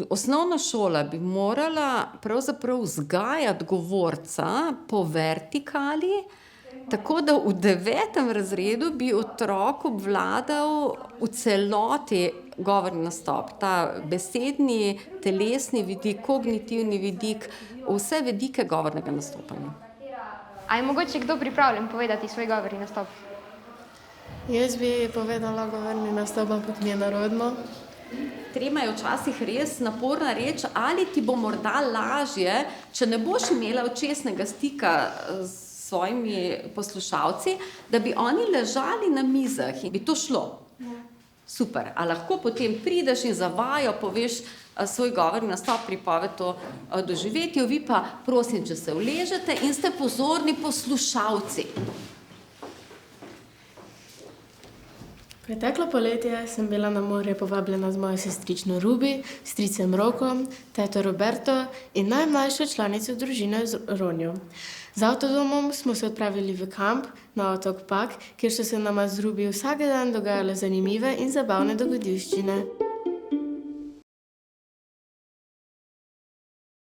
Osnovna šola bi morala pravzaprav vzgajati govorca po vertikali, tako da v 9. razredu bi otrok obvladal v celoti govorni nastop. Ta besedni, telesni vidik, kognitivni vidik, vse vidike govornega nastopanja. A je mogoče kdo pripravljen povedati svoj govorni nastop? Jaz bi povedala govorni nastop, ampak mi je narodno. Trema je včasih res naporna reč, ali ti bo morda lažje, če ne boš imela očesnega stika s svojimi poslušalci, da bi oni ležali na mizah in bi to šlo. Super. A lahko potem prideš in za vajo poveš svoj govorni nastop, pripoved o doživetju, vi pa prosim, če se uležete in ste pozorni poslušalci. Preteklo poletje sem bila na morje povabljena z mojo sestrično Rubi, stricem Rokom, teto Roberto in najmlajšo članico družine Ronjo. Z avtodomom smo se odpravili v kamp na otok Pag, kjer so se nama z Rubi vsak dan dogajale zanimive in zabavne dogodivščine.